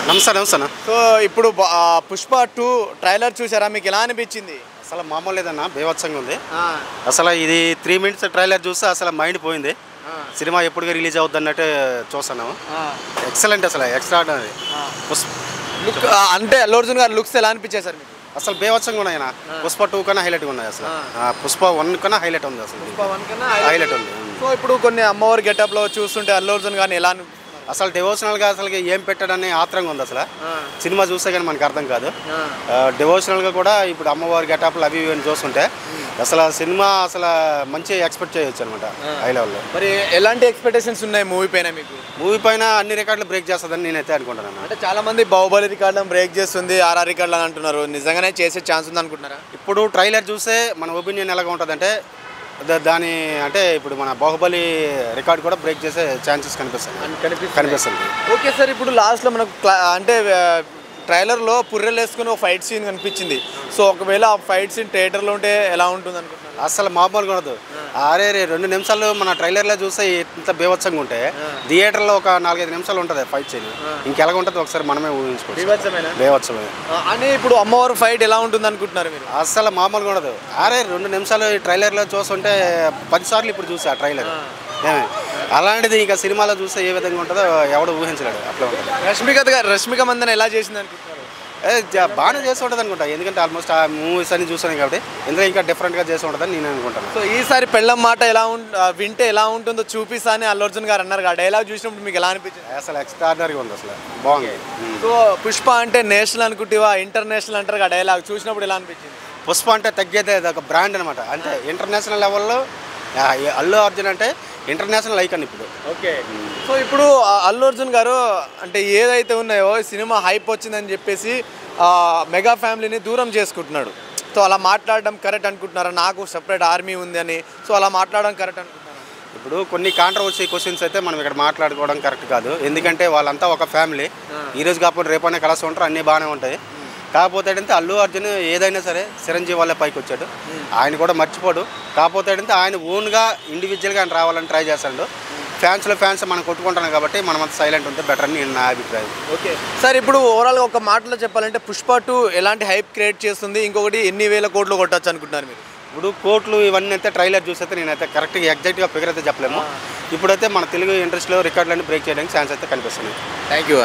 నమస్తే నమస్తే సో ఇప్పుడు పుష్ప 2 ట్రైలర్ చూసారా, మీకు ఎలా అనిపించింది? అసలు మామూలు లేదన్నా, బీభత్సంగా ఉంది. అసలు ఇది 3 మినిట్స్ ట్రైలర్ చూస్తే అసలు మైండ్ పోయింది. సినిమా ఎప్పుడుగా రిలీజ్ అవుద్ది అన్నట్టు చూస్తున్నాము. ఎక్సలెంట్, అసలు ఎక్స్ట్రాడినరీ. లుక్ అంటే అల్లు అర్జున్ గారు లుక్స్ ఎలా అనిపించాయి సార్ మీకు? అసలు బీభత్సంగా ఉన్నాయి. పుష్ప 2 కన్నా హైలైట్గా ఉన్నాయి. అసలు పుష్ప 1 కన్నా హైలైట్ ఉంది. అసలు పుష్ప 1 కన్నా హైలైట్ ఉంది. సో ఇప్పుడు కొన్ని అమ్మవారి గెటప్లో చూస్తుంటే అల్లు అర్జున్ గారిని ఎలా అసలు డివోషనల్గా అసలు ఏం పెట్టాడని ఆత్రంగా ఉంది. అసలు సినిమా చూస్తే కానీ మనకు అర్థం కాదు. డివోషనల్గా కూడా ఇప్పుడు అమ్మవారి గెటప్లు అవి ఇవి చూస్తుంటే అసలు సినిమా అసలు మంచి ఎక్స్పెక్ట్ చేయొచ్చు అనమాట, హై లెవెల్లో. మరి ఎలాంటి ఎక్స్పెక్టేషన్స్ ఉన్నాయి మూవీ పైన మీకు? మూవీ పైన అన్ని రికార్డులు బ్రేక్ చేస్తుందని నేనైతే అనుకుంటున్నాను. అంటే చాలా మంది బాహుబలి రికార్డులను బ్రేక్ చేస్తుంది, ఆర్ఆర్ రికార్డులు అని అంటున్నారు. నిజంగానే చేసే ఛాన్స్ ఉంది అనుకుంటున్నారా? ఇప్పుడు ట్రైలర్ చూస్తే మన ఒపీనియన్ ఎలాగ ఉంటుందంటే దాని అంటే ఇప్పుడు మన బాహుబలి రికార్డ్ కూడా బ్రేక్ చేసే ఛాన్సెస్ కనిపిస్తుంది. ఓకే సార్, ఇప్పుడు లాస్ట్లో మనకు అంటే ట్రైలర్లో పుర్రెలు వేసుకుని ఒక ఫైట్ సీన్ కనిపించింది. సో ఒకవేళ ఆ ఫైట్ సీన్ థియేటర్లో ఉంటే ఎలా ఉంటుంది అనుకుంటున్నారు? అసలు మామూలుగా ఉండదు. 2 నిమిషాలు మన ట్రైలర్లో చూస్తే ఇంత బీభత్సంగా ఉంటే థియేటర్లో ఒక 4-5 నిమిషాలు ఉంటుంది ఫైట్ సీన్. ఇంకెలాగ ఉంటుంది ఒకసారి మనమే ఊహించుకోవచ్చు. బీభత్సమే. అని ఇప్పుడు అమ్మవారు ఫైట్ ఎలా ఉంటుంది అనుకుంటున్నారు మీరు? అసలు మామూలుగా ఉండదు. 2 నిమిషాలు ట్రైలర్లో చూస్తుంటే 10 సార్లు ఇప్పుడు చూసా ఆ ట్రైలర్. అలాంటిది ఇంకా సినిమాలో చూస్తే ఏ విధంగా ఉంటుందో ఎవడో ఊహించలేడు. అట్లా ఉంటుంది. రష్మిక మందన ఎలా చేసింది అనుకుంటున్నారు? బాగానే చేసి ఉంటుంది అనుకుంటా, ఎందుకంటే ఆల్మోస్ట్ ఆ మూవీస్ అన్ని చూసాను కాబట్టి ఇందులో ఇంకా డిఫరెంట్గా చేసి ఉంటుందని నేను అనుకుంటాను. సో ఈసారి పెళ్ళం మాట ఎలా వింటే ఎలా ఉంటుందో చూపిస్తా అని అల్లు అర్జున్ గారు అన్నారు. ఆ డైలాగ్ చూసినప్పుడు మీకు ఎలా అనిపించింది? అసలు ఎక్స్ట్రాడినరీగా ఉంది, అసలు బాగుంది. సో పుష్ప అంటే నేషనల్ అనుకుంటేవా ఇంటర్నేషనల్ అంటారు. ఆ డైలాగ్ చూసినప్పుడు ఎలా అనిపించింది? పుష్ప అంటే తగ్గేదే, అది ఒక బ్రాండ్ అనమాట. అంటే ఇంటర్నేషనల్ లెవెల్లో అల్లు అర్జున్ అంటే ఇంటర్నేషనల్ ఐకాన్ ఇప్పుడు. ఓకే, సో ఇప్పుడు అల్లు అర్జున్ గారు అంటే ఏదైతే ఉన్నాయో సినిమా హైప్ వచ్చిందని చెప్పేసి మెగా ఫ్యామిలీని దూరం చేసుకుంటున్నాడు. సో అలా మాట్లాడడం కరెక్ట్ అనుకుంటున్నారా? నాకు సపరేట్ ఆర్మీ ఉంది అని, సో అలా మాట్లాడడం కరెక్ట్ అనుకుంటున్నారా? ఇప్పుడు కొన్ని కాంట్రవర్సీ క్వశ్చన్స్ అయితే మనం ఇక్కడ మాట్లాడుకోవడం కరెక్ట్ కాదు. ఎందుకంటే వాళ్ళంతా ఒక ఫ్యామిలీ. ఈరోజు కాకపోతే రేపనే కలిసి ఉంటారు, అన్నీ బాగానే ఉంటాయి. కాకపోతే ఏంటంటే అల్లు అర్జున్ ఏదైనా సరే చిరంజీవి వాళ్ళే పైకి వచ్చాడు, ఆయన కూడా మర్చిపోడు. కాకపోతే ఏంటంటే ఆయన ఓన్గా ఇండివిజువల్గా ఆయన రావాలని ట్రై చేస్తాడు. ఫ్యాన్స్ మనం కొట్టుకుంటున్నాం కాబట్టి మనం అంత సైలెంట్ ఉంటే బెటర్ అని నా అభిప్రాయం. ఓకే సార్, ఇప్పుడు ఓవరాల్గా ఒక మాటలో చెప్పాలంటే పుష్ప 2 ఎలాంటి హైప్ క్రియేట్ చేస్తుంది? ఇంకొకటి ఎన్ని వేల కోట్లు కొట్టచ్చు అనుకుంటున్నారు మీరు? ఇప్పుడు కోట్లు ఇవన్నీ అయితే ట్రైలర్ చూస్తే నేనైతే కరెక్ట్గా ఎగ్జాక్ట్గా ఫిగర్ అయితే చెప్పలేము. ఇప్పుడైతే మన తెలుగు ఇండస్ట్రీలో రికార్డులన్నీ బ్రేక్ చేయడానికి ఛాన్స్ అయితే కనిపిస్తున్నాయి. Thank you.